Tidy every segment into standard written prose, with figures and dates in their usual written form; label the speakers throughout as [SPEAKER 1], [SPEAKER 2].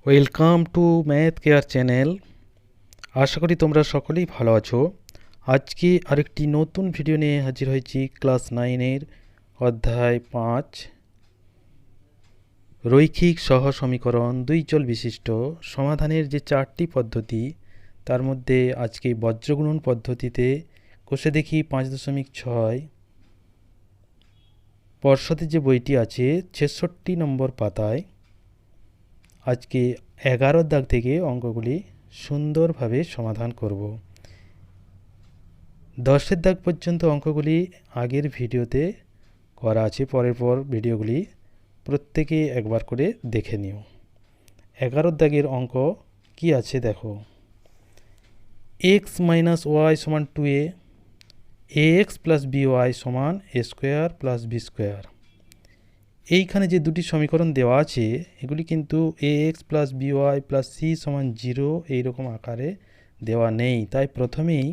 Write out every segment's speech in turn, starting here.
[SPEAKER 1] Welcome to math care channel. আশা করি তোমরা সকলেই ভালো আছো। আজকে আরেকটি নতুন ভিডিও নিয়ে হাজির হয়েছি। ক্লাস 9-এর অধ্যায় 5 রৈখিক সহ সমীকরণ দুই চল বিশিষ্ট সমাধানের যে 4টি পদ্ধতি, তার মধ্যে আজকে বজ্রগুণন পদ্ধতিতে কষে দেখি 5.6 পর্ষদের যে বইটি আছে 66 নম্বর পাতায় আজকে 11 দাগ থেকে অঙ্কগুলি সুন্দরভাবে সমাধান করব। 10 দাগ পর্যন্ত অঙ্কগুলি আগের ভিডিওতে করা আছে, পরের ভিডিওগুলি প্রত্যেকে একবার করে দেখে নিও। 11 দাগের অঙ্ক কি আছে দেখো। এক্স মাইনাস ওয়াই সমান 2a, ax প্লাস by সমান a square plus b square. এইখানে যে দুটি সমীকরণ দেওয়া আছে এগুলি কিন্তু ax plus by plus c সমান 0 এইরকম আকারে দেওয়া নেই। তাই প্রথমেই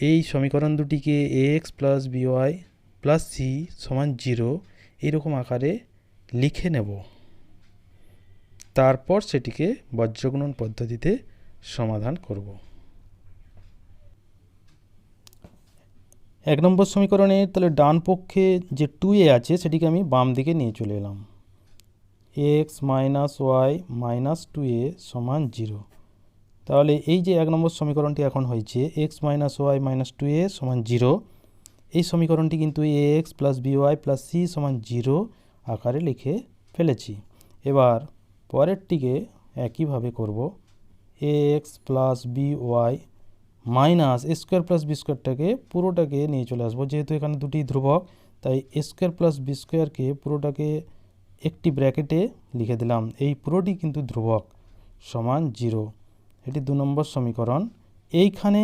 [SPEAKER 1] এই সমীকরণ দুটিকে ax plus by plus c সমান 0 এইরকম আকারে লিখে নেব, তারপর সেটিকে বজ্রগুণন পদ্ধতিতে সমাধান করব। 1 নম্বর সমীকরণে তাহলে ডান পক্ষে যে 2a আছে সেটিকে আমি বাম দিকে নিয়ে চলে এলাম। x minus Y minus 2a সমান 0। তাহলে এই যে 1 নম্বর সমীকরণটি এখন হয়েছে x minus Y minus 2a সমান 0, এই সমীকরণটি কিন্তু ax plus by plus c সমান 0 আকারে লিখে ফেলেছি। এবার পরেরটিকে একইভাবে করব। ax plus by minus a square plus b স্কোয়ারটাকে পুরোটাকে নিয়ে চলে আসবো, যেহেতু এখানে দুটি ধ্রুবক তাই এ স্কোয়ার প্লাস বি স্কোয়ারকে পুরোটাকে একটি ব্র্যাকেটে লিখে দিলাম। এই পুরোটি কিন্তু ধ্রুবক সমান 0। এটি 2 নম্বর সমীকরণ। এইখানে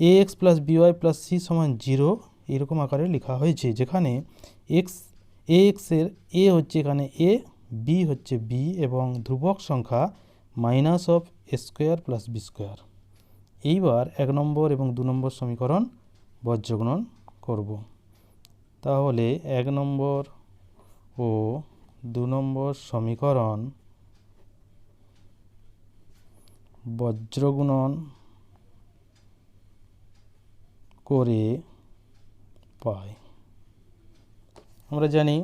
[SPEAKER 1] ax plus by plus c সমান 0 এইরকম আকারে লেখা হয়েছে, যেখানে ax এর a হচ্ছে এখানে a, b হচ্ছে b এবং ধ্রুবক সংখ্যা minus of a square plus b square. এইবার 1 নম্বর এবং 2 নম্বর সমীকরণ বজ্রগুণন করব। তাহলে 1 নম্বর ও 2 নম্বর সমীকরণ বজ্রগুণন করে পাই। আমরা জানি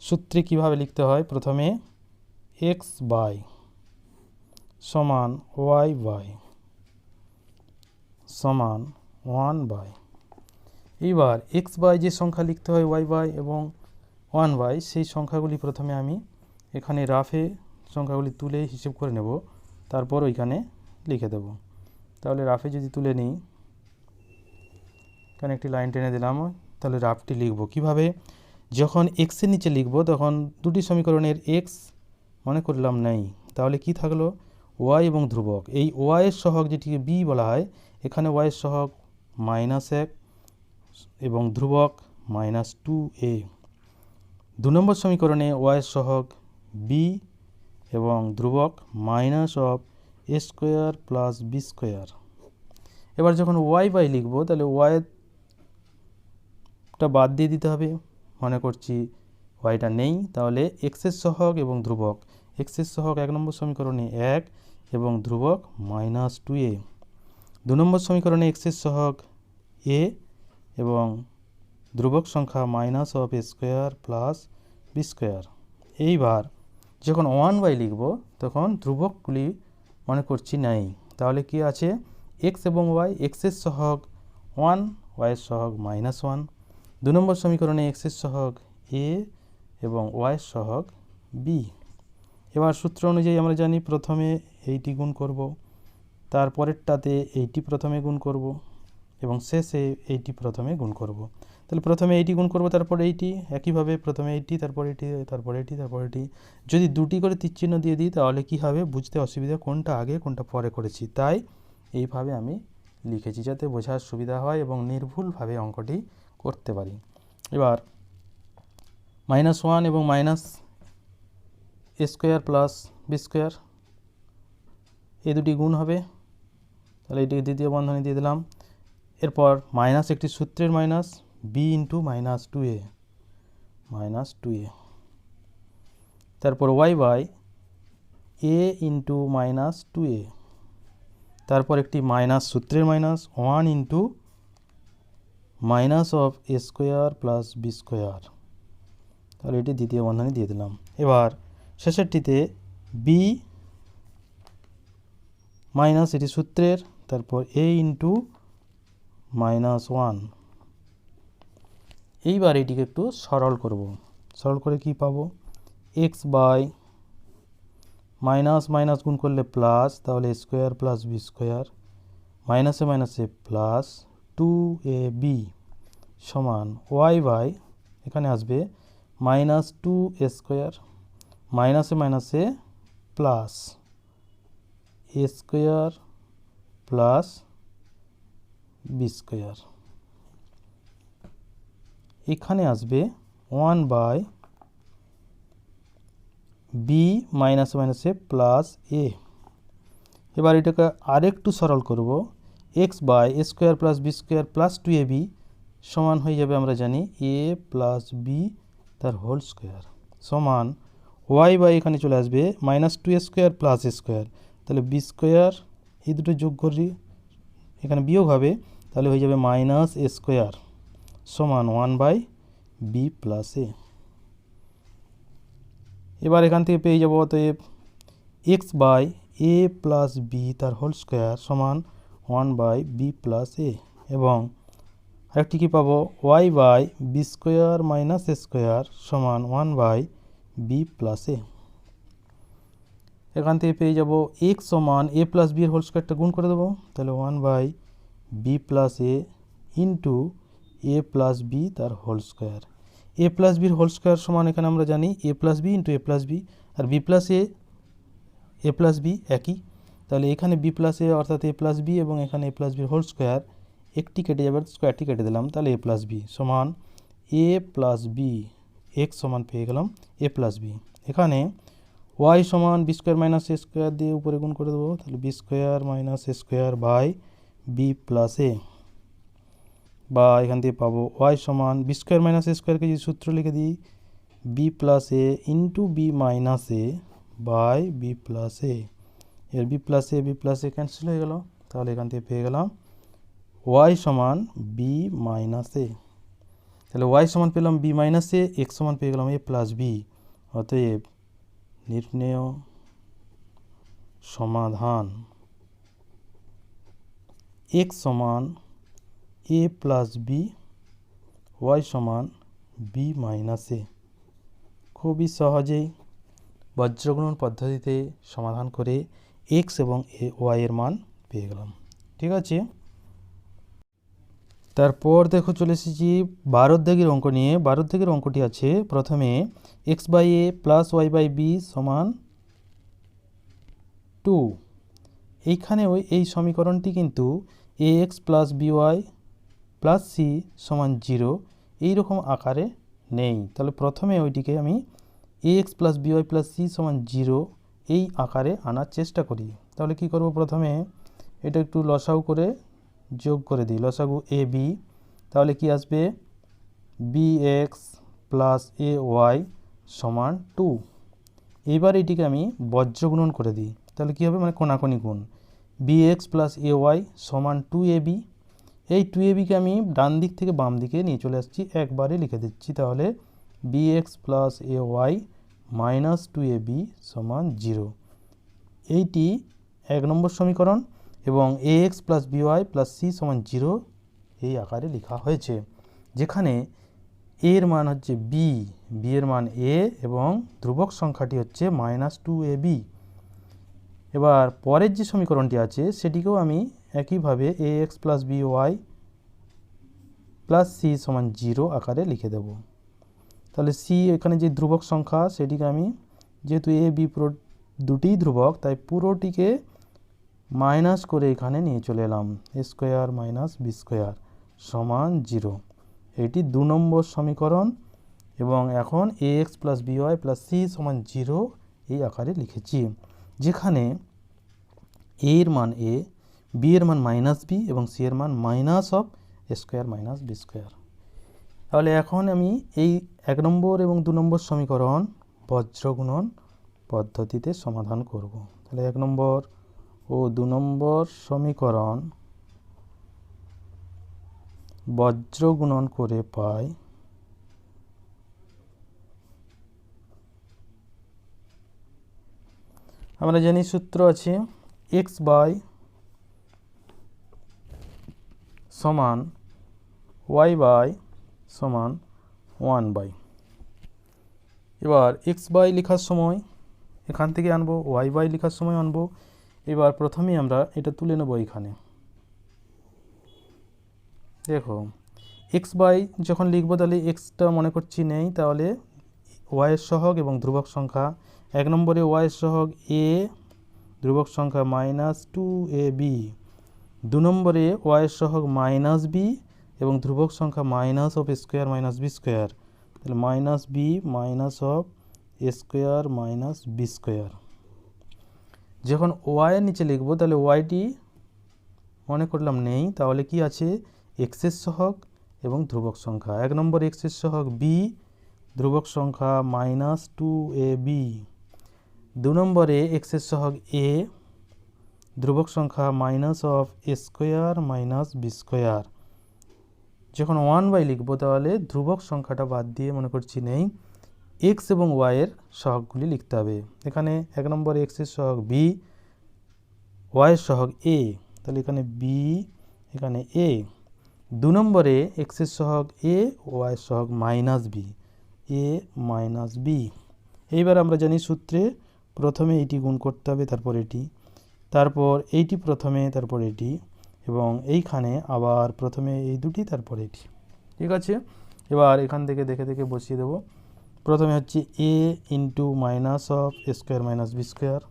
[SPEAKER 1] সূত্রে কিভাবে লিখতে হয়। প্রথমে এক্স বাই সমান ওয়াই বাই সমান 1 বাই, এইবার এক্স বাই যে সংখ্যা লিখতে হয় ওয়াই বাই এবং 1 বাই, সেই সংখ্যাগুলি প্রথমে আমি এখানে রাফে সংখ্যাগুলি তুলে হিসেব করে নেব, তারপর ওইখানে লিখে দেব। তাহলে রাফে যদি তুলে নিই, এখানে একটি লাইন টেনে দিলাম, তাহলে রাফটি লিখব কিভাবে। যখন এক্সের নিচে লিখব তখন দুটি সমীকরণের এক্স মনে করলাম নেই, তাহলে কি থাকলো ওয়াই এবং ধ্রুবক। এই ওয়াইয়ের সহগ যেটিকে বি বলা হয়, এখানে ওয়াইয়ের সহগ -1 এবং ধ্রুবক -2a। 2 নম্বর সমীকরণে ওয়াইয়ের সহগ বি এবং ধ্রুবক minus of a square plus b square. এবার যখন ওয়াই বাই লিখব তাহলে ওয়াইটা বাদ দিয়ে দিতে হবে, মনে করছি ওয়াইটা নেই, তাহলে এক্সের সহগ এবং ধ্রুবক। এক্সের সহগ 1 নম্বর সমীকরণে 1 এবং ধ্রুবক -2a। 2 নম্বর সমীকরণে এক্সের সহগ a এবং ধ্রুবক সংখ্যা minus of a square plus b square. এইবার যখন 1 বাই লিখব তখন ধ্রুবকগুলি মনে করছি নেই, তাহলে কি আছে এক্স এবং ওয়াই। এক্সের সহগ 1, ওয়াইয়ের সহগ -1। 2 নম্বর সমীকরণে এক্সের সহগ a এবং ওয়াইয়ের সহগ b। এবার সূত্র অনুযায়ী আমরা জানি প্রথমে এইটি গুণ করব, তারপরেরটাতে এইটি প্রথমে গুণ করব এবং শেষে এইটি প্রথমে গুণ করব। তাহলে প্রথমে এইটি গুণ করব, তারপর এইটি, একইভাবে প্রথমে এইটি, তারপর এটি, তারপর এটি, তারপর এটি। যদি দুটি করে তীরচিহ্ন দিয়ে দিই তাহলে কি হবে, বুঝতে অসুবিধা, কোনটা আগে কোনটা পরে করেছি। তাই এইভাবে আমি লিখেছি যাতে বোঝার সুবিধা হয় এবং নির্ভুলভাবে অঙ্কটি করতে পারি। এবার -1 এবং minus a square plus b square এই দুটি গুণ হবে, তাহলে এটিকে দ্বিতীয় বন্ধনী দিয়ে দিলাম। এরপর মাইনাস একটি সূত্রের মাইনাস, বি ইন্টু -2a, তারপর y by a into minus two a, তারপর একটি মাইনাস সূত্রের minus 1 into minus of a square plus b square, তাহলে এটি দ্বিতীয় বন্ধনী দিয়ে দিলাম। এবার শেষেরটিতে বি মাইনাস এটি সূত্রের, তারপর এ ইন্টু মাইনাস 1। এইবার এটিকে একটু সরল করব, সরল করে কি পাবো, এক্স বাই মাইনাস মাইনাস গুণ করলে প্লাস, তাহলে a square plus b square, মাইনাসে মাইনাসে প্লাস 2ab সমান ওয়াই বাই, এখানে আসবে মাইনাস 2a স্কোয়ার, মাইনাসে মাইনাসে plus a square plus b square, এখানে আসবে 1 বাই বি মাইনাসে মাইনাসে প্লাস এ। এবার এটাকে আরেকটু সরল করব, x by a square plus b square plus 2ab সমান হয়ে যাবে, আমরা জানি এ প্লাস বি তার হোল স্কোয়ার সমান ওয়াই বাই, এখানে চলে আসবে minus 2a square plus a square, তাহলে বি স্কোয়ার, এই দুটো যোগ করি, এখানে বিয়োগ হবে, তাহলে হয়ে যাবে মাইনাস এ স্কোয়ার সমান 1 বাই বি প্লাস এ। এবার এখান থেকে পেয়ে যাবো অতএব x by a plus b তার হোল স্কোয়ার সমান 1 বাই বি প্লাস এ, এবং আরেকটি কী পাবো, y by b square minus a square সমান 1 বাই বি প্লাস এ। এখান থেকে পেয়ে যাব এক্স সমান এ প্লাস বি এর হোল স্কোয়ারটা গুণ করে দেবো, তাহলে 1 by b plus a into a plus b তার হোল স্কোয়ার। এ প্লাস বির হোল স্কোয়ার সমান এখানে আমরা জানি a plus b into a plus b, আর b plus a plus b একই, তাহলে এখানে বি প্লাস এ অর্থাৎ এ প্লাস বি এবং এখানে এ প্লাস বির হোল স্কোয়ার, একটি কেটে যাবে, স্কোয়ারটি কেটে দিলাম, তাহলে এ প্লাস বি সমান এ প্লাস বি, এক্স সমান পেয়ে গেলাম এ প্লাস বি। এখানে ওয়াই সমান b square minus a square দিয়ে উপরে গুণ করে দেবো, তাহলে b square minus a square by b plus a, বা এখান থেকে পাবো ওয়াই সমান বি স্কোয়ার মাইনাস এ স্কোয়ারকে যদি সূত্র লিখে দিই b plus a into b minus a by b plus a, এর বি প্লাস এ ক্যান্সেল হয়ে গেল, তাহলে এখান থেকে পেয়ে গেলাম ওয়াই সমান বি মাইনাস এ, তাহলে ওয়াই সমান পেলাম বি মাইনাস এ, এক্স সমান পেয়ে গেলাম এ প্লাস বি। অতএব নির্ণেয় সমাধান এক্স সমান এ প্লাস বি, ওয়াই সমান বি মাইনাস এ। খুবই সহজেই বজ্রগুণন পদ্ধতিতে সমাধান করে এক্স এবং ওয়াই এর মান পেয়ে গেলাম। ঠিক আছে, তারপর দেখো চলে এসেছি 12 দাগের অঙ্ক নিয়ে। 12 দাগের অঙ্কটি আছে, প্রথমে x by a plus y by b সমান 2। এইখানে এই সমীকরণটি কিন্তু a x plus b y plus c সমান 0 এইরকম আকারে নেই, তাহলে প্রথমে ওইটিকে আমি a x plus b y plus c সমান 0 এই আকারে আনার চেষ্টা করি। তাহলে কি করব, প্রথমে এটা একটু লসাগু করে যোগ করে দিই, লসাগু এ বি, তাহলে কি আসবে B x plus a y সমান 2। এইবার এটিকে আমি বজ্রগুণন করে দিই, তাহলে কী হবে, মানে কোনাকুনি গুণ, B x plus a y সমান 2ab। এই 2abকে আমি ডান দিক থেকে বাম দিকে নিয়ে চলে আসছি, একবারে লিখে দিচ্ছি, তাহলে b x plus a y minus 2ab সমান 0। এইটি 1 নম্বর সমীকরণ, এবং a x plus b y plus c সমান 0 এই আকারে লেখা হয়েছে, যেখানে এর মান হচ্ছে বি, বি এর মান এ এবং ধ্রুবক সংখ্যাটি হচ্ছে মাইনাস 2ab। এবার পরের যে সমীকরণটি আছে সেটিকেও আমি একইভাবে a x plus b y plus c সমান 0 আকারে লিখে দেব। তাহলে সি এখানে যে ধ্রুবক সংখ্যা সেটিকে আমি, যেহেতু এ বি পুরো দুটিই ধ্রুবক, তাই পুরোটিকে মাইনাস করে এখানে নিয়ে চলে এলাম, a square minus b square সমান 0। এটি 2 নম্বর সমীকরণ, এবং এখন a x plus b y plus c সমান 0 এই আকারে লিখেছি, যেখানে এ এর মান এ, বি এর মান মাইনাস বি এবং সি এর মান minus of a square minus b square. তাহলে এখন আমি এই 1 নম্বর এবং 2 নম্বর সমীকরণ বজ্রগুণন পদ্ধতিতে সমাধান করব। তাহলে 1 নম্বর ও 2 নম্বর সমীকরণ বজ্র গুণন করে পাই আমরা জানি সূত্র আছে x বাই সমান y বাই সমান 1 বাই। এবার x বাই লেখার সময় এখান থেকে আনবো, y বাই লেখার সময় আনবো। এবার প্রথমেই আমরা এটা তুলে নেব। এখানে দেখো x বাই যখন লিখবো তাহলে xটা মনে করছি নেই, তাহলে y এর সহগ এবং ধ্রুবক সংখ্যা। 1 নম্বরে y এর সহগ a, ধ্রুবক সংখ্যা -2ab। 2 নম্বরে y এর সহগ -b এবং ধ্রুবক সংখ্যা minus of square minus b square. তাহলে -b minus of square minus b square. যখন y এর নিচে লিখবো তাহলে yটি মনে করলাম নেই, তাহলে কি আছে x এর সহগ এবং ধ্রুবক সংখ্যা। 1 নম্বর x এর সহগ b, ধ্রুবক সংখ্যা -2ab। 2 নম্বরে x এর সহগ a, ধ্রুবক সংখ্যা minus of square minus b square. যখন 1 বাই লিখবো তাহলে ধ্রুবক সংখ্যাটা বাদ দিয়ে মনে করছি নেই, x এবং y এর সহগগুলি লিখতে হবে। এখানে 1 নম্বরে x এর সহগ b, y এর সহগ a, তাহলে এখানে b, এখানে a। 2 নম্বরে x এর সহগ a, y এর সহগ -b, a মাইনাস b। এইবার আমরা জানি সূত্রে প্রথমে এইটি গুণ করতে হবে, তারপর এটি, তারপর এইটি প্রথমে, তারপর এটি, এবং এইখানে আবার প্রথমে এই দুটি, তারপর এটি। ঠিক আছে, এবার এখান থেকে দেখে দেখে বসিয়ে দেব। প্রথমে হচ্ছে a into minus of square minus b square,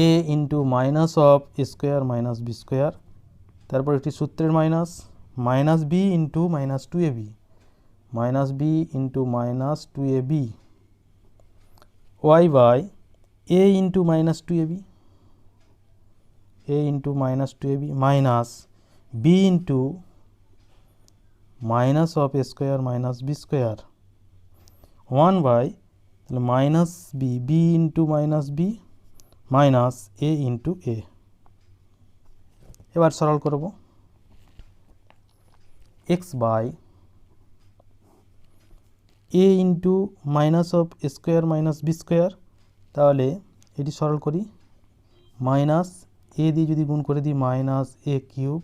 [SPEAKER 1] a into minus of square minus b square, তারপর একটি সূত্রের minus, minus b into -2ab, minus b into -2ab, y by a into -2ab, a into -2ab, minus b into minus of square minus b square, 1 by তাহলে minus b, b into minus b, minus a into a। এবার সরল করব। x by a into minus of square minus b square, তাহলে এটি সরল করি। Minus a দিয়ে যদি গুণ করে দিই মাইনাস a কিউব,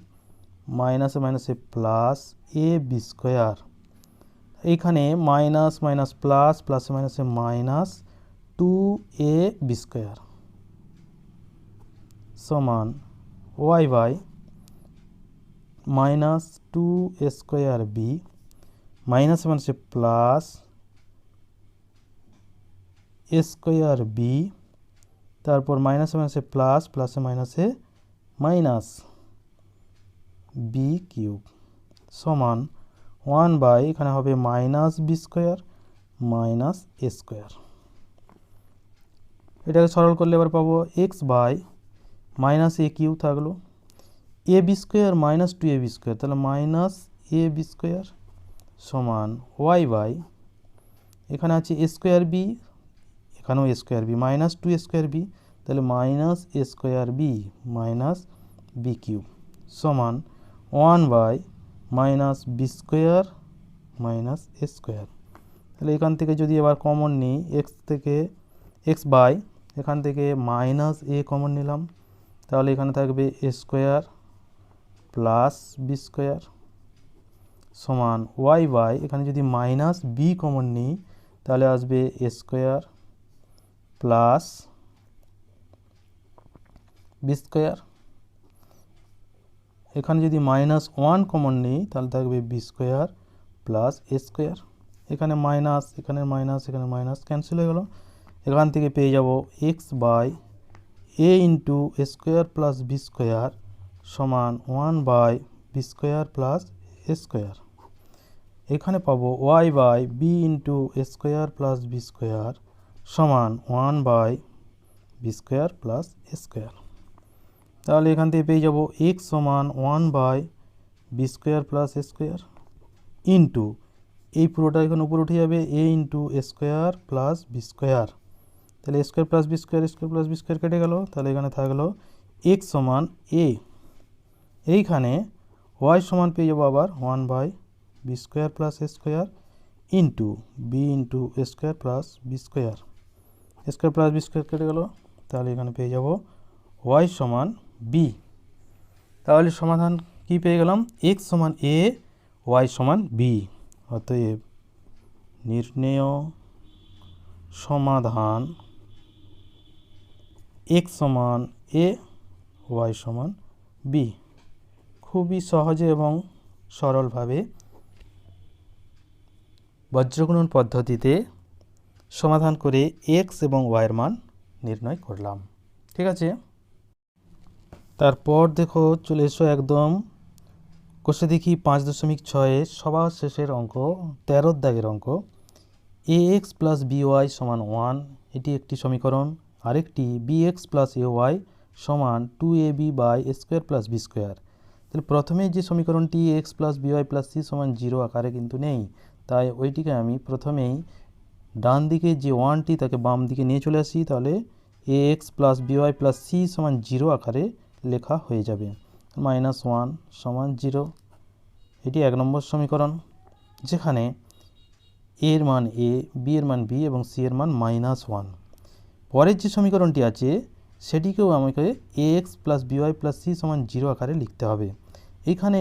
[SPEAKER 1] মাইনাসে মাইনাসে প্লাস a বি স্কোয়ার। এইখানে মাইনাস মাইনাস প্লাস, প্লাসে মাইনাসে মাইনাস 2a বি স্কোয়ার সমান y by minus 2 square b, মাইনাসে মাইনাসে প্লাস স্কোয়ার বি, তারপর মাইনাসে মাইনাসে প্লাস, প্লাসে মাইনাসে মাইনাস বি কিউব সমান 1 বাই এখানে হবে minus b square minus a square. এটাকে সরল করলে এবার পাবো x by minus a cube থাকলো, a b square minus 2ab square, তাহলে মাইনাস এ বি স্কোয়ার সমান y বাই এখানে আছে এ স্কোয়ার বি, এখানেও a square b, minus 2 square b, তাহলে minus a square b minus b cube সমান 1 by minus b square minus a square. তাহলে এখান থেকে যদি এবার কমন নিই, এক্স থেকে এক্স বাই এখান থেকে মাইনাস এ কমন নিলাম, তাহলে এখানে থাকবে a square plus b square সমান ওয়াই বাই এখানে যদি মাইনাস বি কমন নিই তাহলে আসবে a square plus b square. এখানে যদি -1 কমন নিই তাহলে থাকবে b square plus a square. এখানে মাইনাস, এখানে মাইনাস, এখানে মাইনাস ক্যান্সেল হয়ে গেল। এখান থেকে পেয়ে যাব x by a into a square plus b square সমান 1 by b square plus a square. এখানে পাবো y by b into a square plus b square সমান 1 by b square plus a square. তাহলে এখান থেকে পেয়ে যাব এক্স সমান 1 by b square plus a square into এই পুরোটা এখানে উপরে উঠে যাবে a into a square plus b square তাহলে স্কোয়ার প্লাস বি স্কোয়ার কেটে গেল, তাহলে এখানে থাকলো এক্স সমান এ, এইখানে ওয়াই সমান পেয়ে যাবো আবার 1/b square plus a square into b into a square plus b square plus b square কেটে গেল, তাহলে এখানে পেয়ে যাব ওয়াই সমান বি। তাহলে সমাধান কি পেয়ে গেলাম, এক্স সমান এ, ওয়াই সমান বি। অতএব নির্ণেয় সমাধান এক্স সমান এ, ওয়াই সমান বি। খুবই সহজে এবং সরলভাবে বজ্রগুণন পদ্ধতিতে সমাধান করে এক্স এবং ওয়াইয়ের মান নির্ণয় করলাম। ঠিক আছে, তারপর দেখো চলে এসো একদম কষে দেখি 5.6 সবার শেষের অঙ্ক, 13 দাগের অঙ্ক। A x plus b y সমান 1, এটি একটি সমীকরণ। আরেকটি b x plus a y সমান 2ab by a square plus b square. তাহলে প্রথমে যে সমীকরণটি x plus b y plus c সমান 0 আকারে কিন্তু নেই, তাই ওইটিকে আমি প্রথমেই ডান দিকে যে 1টি তাকে বাম দিকে নিয়ে চলে আসি, তাহলে a x plus b y plus c সমান 0 আকারে লেখা হয়ে যাবে। -1 সমান 0, এটি 1 নম্বর সমীকরণ, যেখানে এর মান এ, বি এর মান বি এবং সি এর মান -1। পরের যে সমীকরণটি আছে সেটিকেও আমাকে a x plus b y plus c সমান 0 আকারে লিখতে হবে। এইখানে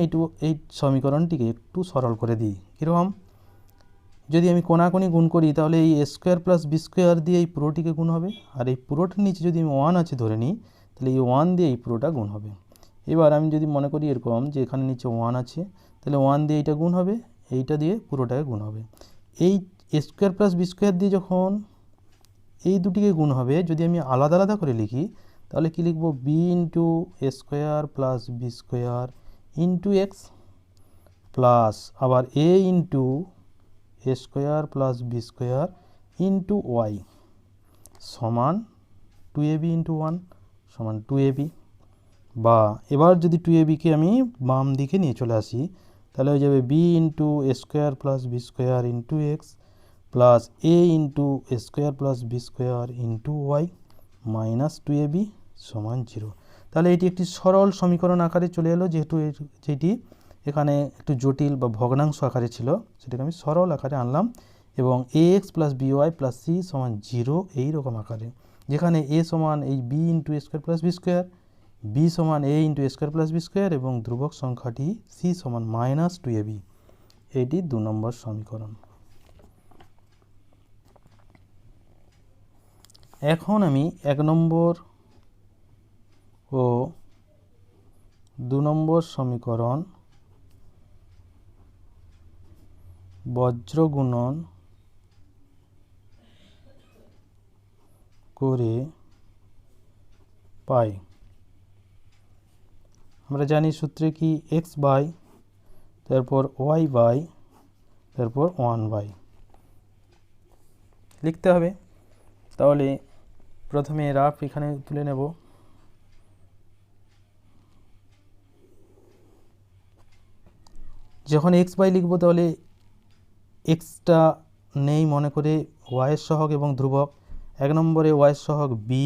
[SPEAKER 1] এই সমীকরণটিকে একটু সরল করে দিই। কীরকম, যদি আমি কোণাকুণি গুণ করি তাহলে এই এ স্কোয়ার প্লাস বি স্কোয়ার দিয়ে এই পুরোটিকে গুণ হবে, আর এই পুরোটার নিচে যদি আমি 1 আছে ধরে নিই, তাহলে এই 1 দিয়ে এই পুরোটা গুণ হবে। এবার আমি যদি মনে করি এরকম যে এখানে নিচে 1 আছে, তাহলে 1 দিয়ে এইটা গুণ হবে, এইটা দিয়ে পুরোটাকে গুণ হবে। এই এ স্কোয়ার প্লাস বি স্কোয়ার দিয়ে যখন এই দুটিকে গুণ হবে, যদি আমি আলাদা আলাদা করে লিখি তাহলে কি লিখব, b into a square plus b square into x plus আবার a into a square plus b square into y সমান 2ab ইন্টু 1 সমান 2ab। বা এবার যদি 2abকে আমি বাম দিকে নিয়ে চলে আসি, তাহলে হয়ে যাবে b into a square plus b square into x plus a into a square plus b square into y -2ab সমান 0। তাহলে এটি একটি সরল সমীকরণ আকারে চলে এলো, যেহেতু যেটি এখানে একটু জটিল বা ভগ্নাংশ আকারে ছিল, সেটাকে আমি সরল আকারে আনলাম এবং a x plus b y plus c সমান 0 এইরকম আকারে, যেখানে এ সমান এই b into a square plus b square, b সমান a into a square plus b square এবং ধ্রুবক সংখ্যাটি সি সমান -2ab। এটি 2 নম্বর সমীকরণ। এখন আমি 1 নম্বর ও 2 নম্বর সমীকরণ বজ্রগুণন করে পাই। আমরা জানি সূত্রে কি এক্স বাই তারপর ওয়াই বাই তারপর 1 বাই লিখতে হবে। তাহলে প্রথমে রাফ এখানে তুলে নেব। যখন এক্স বাই লিখব তাহলে এক্সটা নেই মনে করে ওয়াইয়ের সহগ এবং ধ্রুবক। 1 নম্বরে ওয়াইয়ের সহগ বি,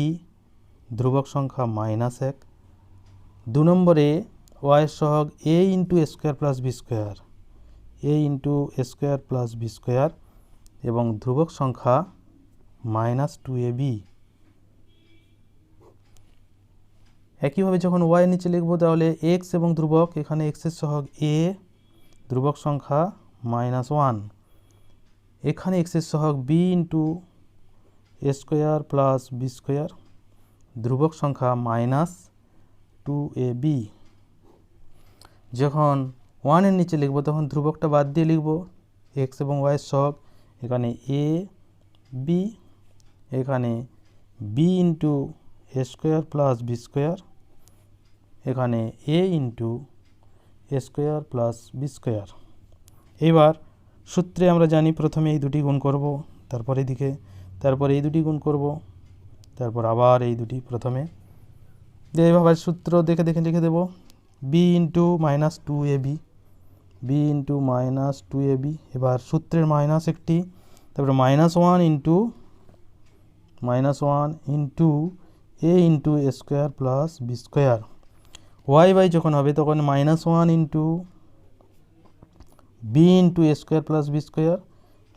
[SPEAKER 1] ধ্রুবক সংখ্যা -1। 2 নম্বরে ওয়াইয়ের সহগ এ into a square plus b square, A into a square plus b square এবং ধ্রুবক সংখ্যা -2ab। একইভাবে যখন ওয়াই নিচে লিখব তাহলে এক্স এবং ধ্রুবক, এখানে এক্সের সহগ এ, ধ্রুবক সংখ্যা -1, এখানে এক্সের সহগ B into a square plus b square, ধ্রুবক সংখ্যা -2ab। যখন 1 এর নিচে লিখব তখন ধ্রুবকটা বাদ দিয়ে লিখব এক্স এবং ওয়াইয়ের সহগ, এখানে এ বি, এখানে B into a square plus b square, এখানে এ into a square plus b square. এবার সূত্রে আমরা জানি প্রথমে এই দুটি গুণ করব, তারপর এদিকে, তারপর এই দুটি গুণ করব, তারপর আবার এই দুটি প্রথমে দিয়ে এইভাবে সূত্র দেখে দেখে লিখে দেব। B into -2ab, b into -2ab। এবার সূত্রের মাইনাস একটি, তারপরে -1 into minus one into a into a square plus b square. Y by যখন হবে তখন minus one into b into a square plus b square,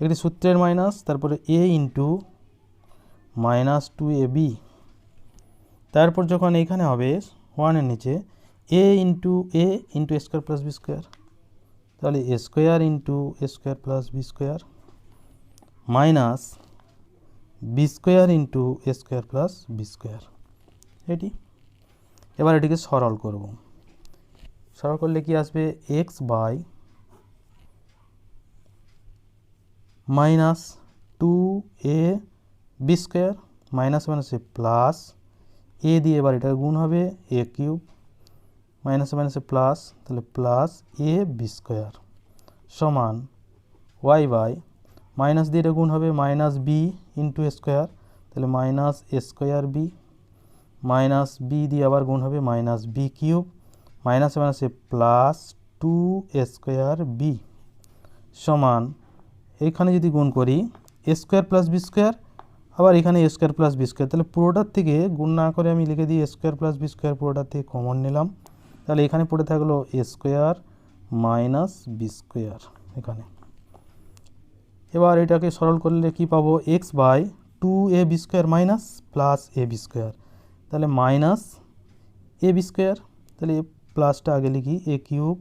[SPEAKER 1] একটি সূত্রের মাইনাস, তারপরে a into minus two a b. তারপর যখন এখানে হবে ওয়ানের নিচে a into a into a square plus b square, তাহলে a square into a square plus b square minus b square into a square plus b square. এটি এবার এটিকে সরল করব। সরল করলে কি আসবে, x by minus two a b square minus মাইনাসে প্লাস এ দিয়ে এবার এটা গুণ হবে এ কিউব মাইনাসে মাইনাসে প্লাস, তাহলে প্লাস এ বি স্কোয়ার সমান ওয়াই বাই মাইনাস দিয়ে এটা গুণ হবে minus B into a square, তাহলে minus a square b minus B দিয়ে আবার গুণ হবে মাইনাস বি কিউব মাইনাসে মাইনাসে plus two a square b সমান, এখানে যদি গুণ করি এ স্কোয়ার প্লাস বি স্কোয়ার, আবার এখানে এ স্কোয়ার প্লাস বি স্কোয়ার, তাহলে পুরোটার থেকে গুণ না করে আমি লিখে দিই এ স্কোয়ার প্লাস বি স্কোয়ার, পুরোটার থেকে কমন নিলাম, তাহলে এখানে পড়ে থাকলো a square minus b square এখানে। এবার এটাকে সরল করলে কি পাবো, x by two a b square minus plus a b square, তাহলে মাইনাস এ বি স্কোয়ার, তাহলে প্লাসটা আগে লিখি a cube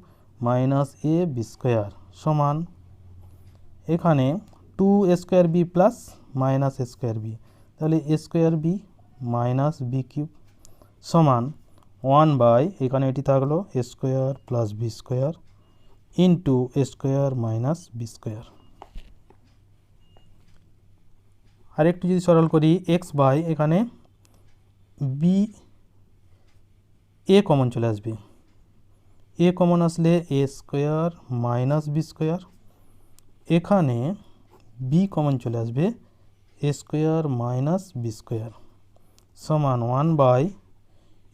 [SPEAKER 1] minus a b square সমান, এখানে two a square b plus minus a square b, তাহলে a square b minus b cube সমান one by, এখানে এটি থাকলো a square plus b square into a square minus b square. আর একটু যদি সরল করি এক্স বাই, এখানে বি এ কমন চলে আসবে, এ কমন আসলে a square minus b square, এখানে বি কমন চলে আসবে a square minus b square সমান one by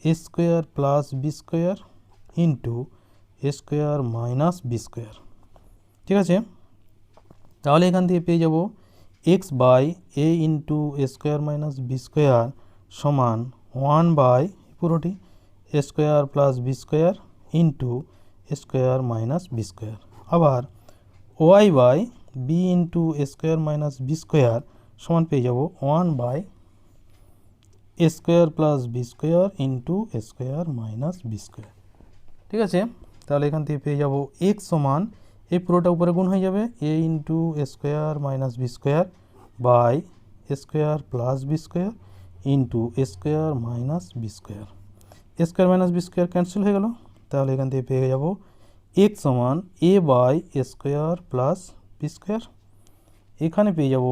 [SPEAKER 1] a square plus b square into a square minus b square. ঠিক আছে, তাহলে এখান থেকে পেয়ে যাব x by a into a square minus b square সমান ওয়ান বাই পুরোটি a square plus b square into a square minus b square. আবার y by b into a square minus b square সমান পেয়ে যাব one by a square plus b square into a square minus b square. ঠিক আছে, তাহলে এখান থেকে পেয়ে যাব এক্স সমান, এই পুরোটা উপরে গুণ হয়ে যাবে a into a square minus b square by a square plus b square into a square minus b square. A square minus b square cancel হয়ে গেল, তাহলে এখান থেকে পেয়ে যাব এক্স সমান a by a square plus b square, এখানে পেয়ে যাব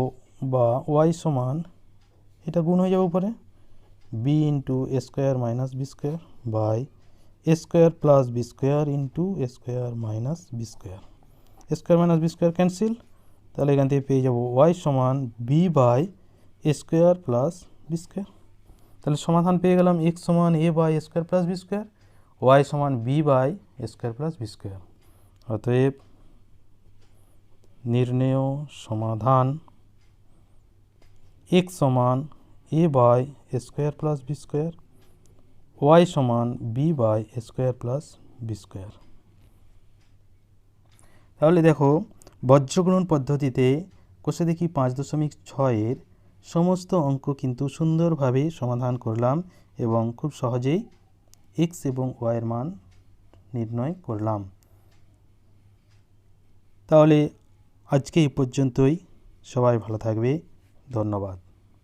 [SPEAKER 1] বা ওয়াই সমান এটা গুণ হয়ে যাবে উপরে b into a square minus b square by a square plus b square into a square minus b square. A square minus b square cancel, তাহলে এখান থেকে পেয়ে যাব ওয়াই সমান b by a square plus b square. তাহলে সমাধান পেয়ে গেলাম এক্স সমান a by a square plus b square, y সমান b by a square plus b square. অতএব নির্ণেয় সমাধান এক্স সমান a by a square plus b square, y সমান b by a square plus b square. তাহলে দেখো বজ্রগুণন পদ্ধতিতে কোষে দেখি 5.6-এর সমস্ত অঙ্ক কিন্তু সুন্দরভাবে সমাধান করলাম এবং খুব সহজেই এক্স এবং ওয়াইয়ের মান নির্ণয় করলাম। তাহলে আজকে এই পর্যন্তই, সবাই ভালো থাকবে, ধন্যবাদ।